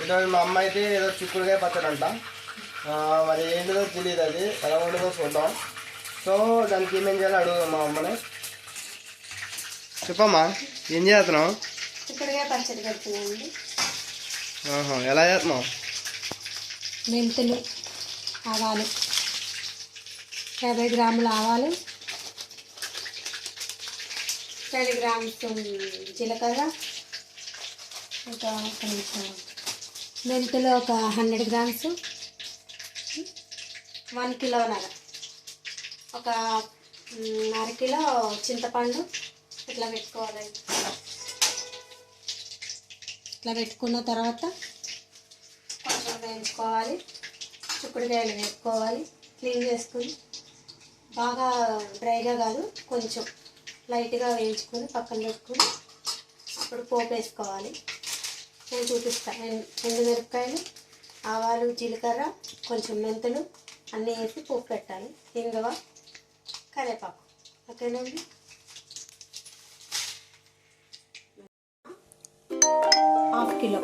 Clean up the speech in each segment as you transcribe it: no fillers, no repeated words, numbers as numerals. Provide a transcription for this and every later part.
ఈరోజు మా అమ్మ అయితే ఏదో చిక్కుడుకాయ పచ్చడి అంట. మరి ఏంటిదో తెలియదు, అది ఎలా ఉండదో చూద్దాం. సో దానికి ఏమేం చేయాలో అడుగుదాం మా అమ్మని. చెప్పమ్మా, ఏం చేస్తున్నావు? చిక్కుడుకాయ పచ్చడి పెడుతున్నానండి. ఎలా చేస్తున్నావు? మెంతులు, ఆవాలు, 50 గ్రాముల ఆవాలు, 10 గ్రామ్స్ జీలకర్ర, ఒక మెంతులు ఒక 100 గ్రామ్స్, 1 కిలోన్నర, ఒక 1/2 కిలో చింతపండు ఇట్లా పెట్టుకోవాలండి. ఇట్లా పెట్టుకున్న తర్వాత కొంచెం వేయించుకోవాలి. చిక్కుడుకాయలు వేసుకోవాలి, క్లీన్ చేసుకుని బాగా డ్రైగా కాదు, కొంచెం లైట్గా వేయించుకొని పక్కన పెట్టుకుని అప్పుడు పోపు వేసుకోవాలి. నేను చూపిస్తాను. ఎండుమిరపకాయలు, ఆవాలు, జీలకర్ర, కొంచెం మెంతులు అన్నీ వేసి పోపు పెట్టాలి. ఇంగువ, కరివేపాకు. ఓకేనండి. ½ కిలో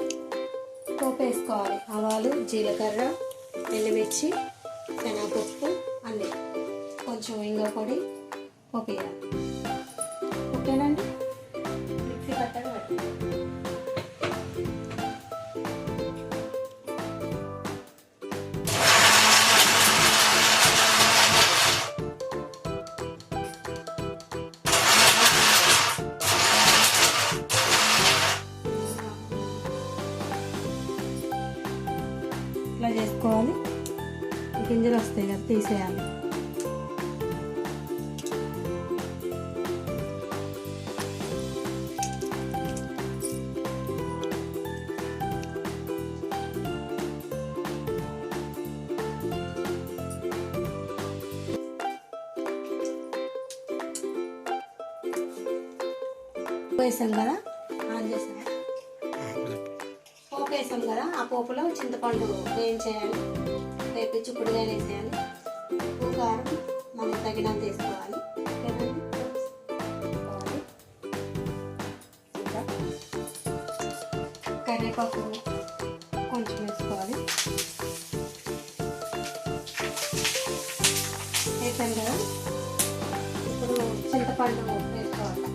పోపు వేసుకోవాలి. ఆవాలు, జీలకర్ర, ఎండుమిర్చి, శనగపప్పు అన్నీ, కొంచెం ఇంగువ పొడి, పోపు వేయాలి. ఓకేనండి. మిక్సీ పట్టడం పెట్టాలి. ఇట్లా చేసుకోవాలి. గింజలు వస్తాయి కదా, తీసేయాలి. వేసాం కదా, ఆన్ చేసాం. పోపు వేసాం కదా, ఆ పోపులో చింతపండు వేయించేయాలి. రేపు చిక్కుడుకాయలు వేసేయాలి. ఉప్పు, కారం మనకి తగినంత వేసుకోవాలి. కరివేపాకు కొంచెం వేసుకోవాలి. వేసాం కదా, ఇప్పుడు చింతపండు వేసుకోవాలి.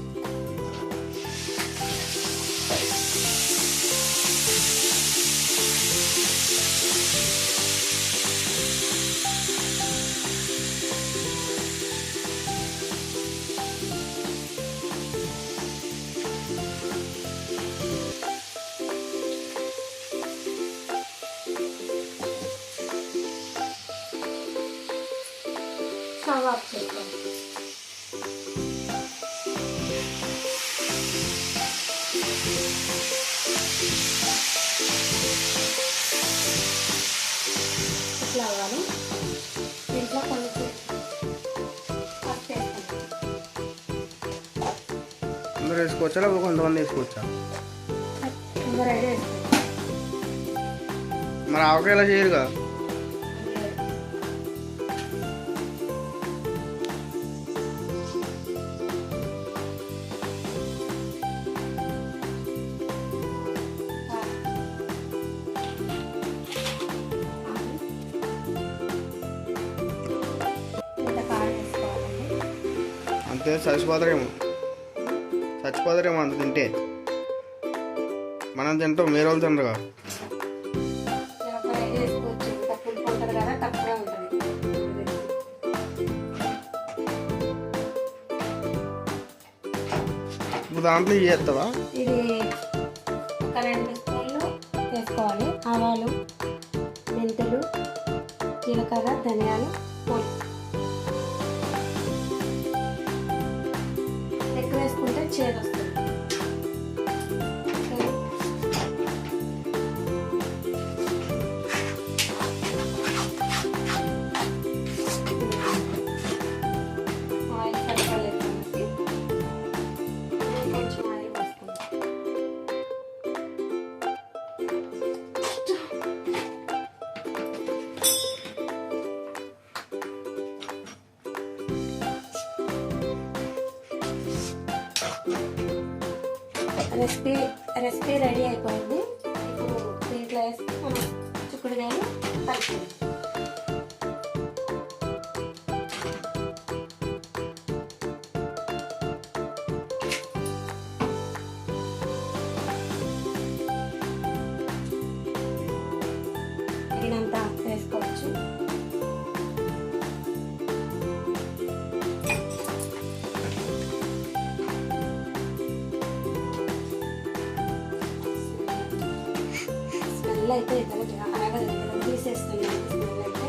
స్టవ్ ఆఫ్ చేసుకోవాలి. ఇట్లా అవ్వాలి. దీంట్లో కొంచెం పసుపు వేసుకోవాలి. అందరూ వేసుకోవచ్చా లేకపోతే కొంతమంది వేసుకోవచ్చా? అందరూ రెడీ వేసుకోవాలి. మరి ఆవకాయ ఎలా చేయరుగా? అంతే చచ్చిపోతారేమో అంత తింటే. మనం తింటాం, వేరే వాళ్ళు తినరుగా. ఇప్పుడు దాంట్లో ఇవి చేస్తావా? ఇది ఒక 2 స్పూన్లు వేసుకోవాలి. ఆవాలు, మెంతులు, జీలకర్ర, ధనియాలు పొడి. ఎక్కువ వేసుకుంటే చేదు వస్తుంది. ఆయిల్ సరిపోలేదు కాబట్టి కొంచెం ఆయిల్ వేసుకుంటాం. రెసిపీ రెడీ అయిపోయింది. ఇప్పుడు దీంట్లో చిక్కుడుకాయలు కలుపుకోవాలి. తగినంత వేసుకోవచ్చు. స్మెల్ అయితే అలాగే తీసేస్తుంది. స్మెల్ అయితే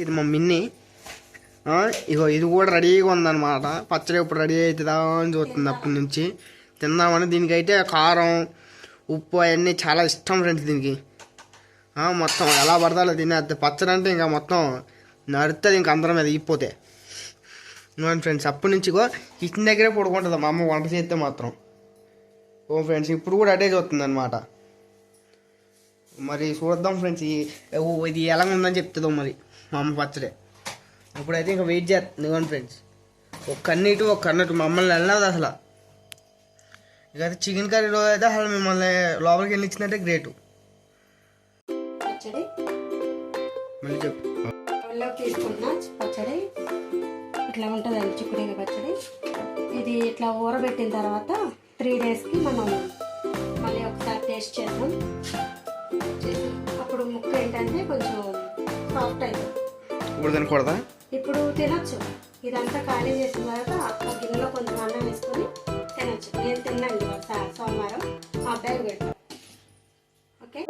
ఇది మా మిన్ని ఇగో ఇది కూడా రెడీగా ఉందన్నమాట. పచ్చడి ఇప్పుడు రెడీ అవుతుందా అని చూస్తుంది అప్పటి నుంచి. తిందామని. దీనికైతే కారం ఉప్పు అవన్నీ చాలా ఇష్టం ఫ్రెండ్స్. దీనికి మొత్తం ఎలా పడతాలో తినేది. పచ్చడి అంటే ఇంకా మొత్తం నడుతుంది ఇంక అందరం మీద ఇప్పోతే. ఇవ్వండి ఫ్రెండ్స్, అప్పటి నుంచి కిచెన్ దగ్గరే పడుకుంటుంది మా అమ్మ వంట చేస్తే మాత్రం. ఓ ఫ్రెండ్స్, ఇప్పుడు కూడా అటే చూస్తుంది అనమాట. మరి చూద్దాం ఫ్రెండ్స్ ఇది ఎలా ఉందని చెప్తుందో మరి మా అమ్మ పచ్చడే. ఇప్పుడైతే ఇంకా వెయిట్ చేస్తుంది. ఇవ్వండి ఫ్రెండ్స్, ఒక కన్నట్టు మమ్మల్ని వెళ్ళదు అసలు. ఇక చికెన్ కర్రీ రోజు అయితే అసలు మిమ్మల్ని లోపలికి వెళ్ళి ఇచ్చిందంటే గ్రేటు. పచ్చడి మళ్ళీ చెప్పు. తీసుకున్న పచ్చడి ఇట్లా ఉంటుందండి. చిక్కుడుకాయ పచ్చడి ఇది ఇట్లా ఊరబెట్టిన తర్వాత 3 డేస్కి మనం మళ్ళీ ఒకసారి టేస్ట్ చేద్దాం. అప్పుడు ముక్క ఏంటంటే కొంచెం సాఫ్ట్ అవుతుంది. ఇప్పుడు తినకూడదా? ఇప్పుడు తినొచ్చు. ఇదంతా ఖాళీ చేసిన తర్వాత ఆ గిన్నెలో కొంచెం అన్నం వేసుకొని తినొచ్చు. నేను తిన్నాను సోమవారం. మా అబ్బాయికి పెడతాను. ఓకే.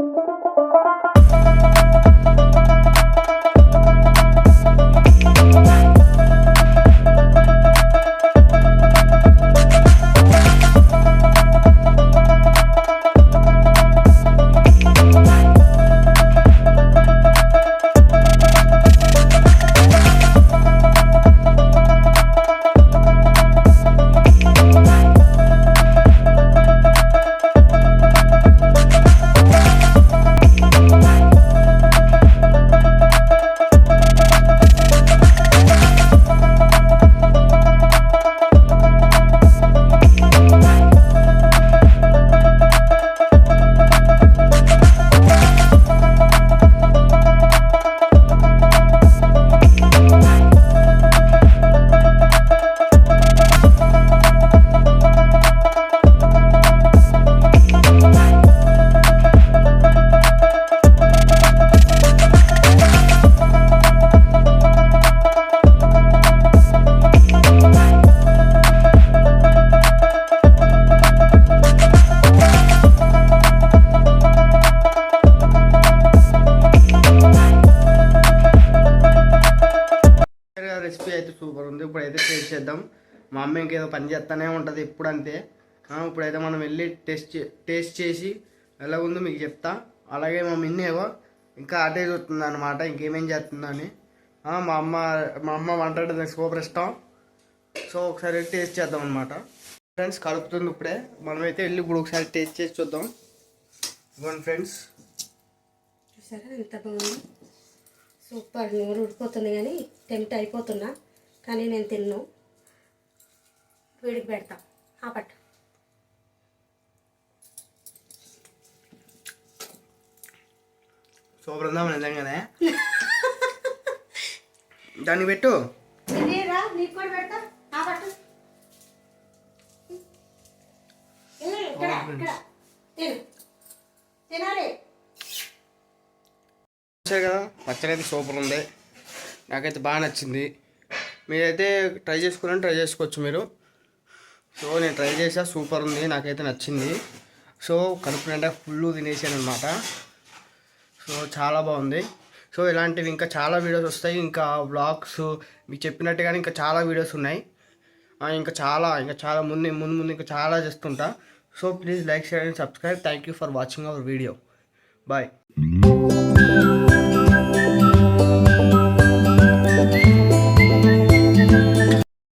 రెసిపీ అయితే సూపర్ ఉంది. ఇప్పుడైతే టేస్ట్ చేద్దాం. మా అమ్మ ఇంకేదో పని చేస్తూనే ఉంటుంది ఎప్పుడు అంతే. ఇప్పుడైతే మనం వెళ్ళి టేస్ట్ చేసి ఎలా ఉందో మీకు చెప్తా. అలాగే మా మిన్నేవో ఇంకా అటే చూస్తుంది అనమాట, ఇంకేమేం చేస్తుందని. మా అమ్మ వంట అంటే నాకు సూపర్ ఇష్టం. సో ఒకసారి టేస్ట్ చేద్దాం అనమాట. ఫ్రెండ్స్ కలుపుతుంది ఇప్పుడే. మనమైతే వెళ్ళి ఇప్పుడు ఒకసారి టేస్ట్ చేసి చూద్దాం. ఇవ్వండి ఫ్రెండ్స్, చూసారా ఎంత బాగుంది. సూపర్. నోరు ఉడిపోతుంది కానీ టెంప్ట్ అయిపోతున్నా, కానీ నేను తిన్ను. వీడికి పెడతా. పట్టు. సూపర్ ఉందా నిజంగానే. దాన్ని పెట్టు. నీకు కూడా పెడతా. పట్టు. తినాలి. చూసారు కదా, పచ్చడి అయితే సూపర్ ఉంది. నాకైతే బాగా నచ్చింది. మీరైతే ట్రై చేసుకోవచ్చు మీరు. సో నేను ట్రై చేసా, సూపర్ ఉంది, నాకైతే నచ్చింది. సో కడుపు నిండా ఫుల్ తినేసాను అనమాట. సో చాలా బాగుంది. సో ఇలాంటివి ఇంకా చాలా వీడియోస్ వస్తాయి. ఇంకా వ్లాగ్స్ మీకు చెప్పినట్టుగానే ఇంకా చాలా వీడియోస్ ఉన్నాయి. ఇంకా చాలా ముందు ఇంకా చాలా చేస్తుంటా. So please like, share and subscribe. Thank you for watching our video. Bye.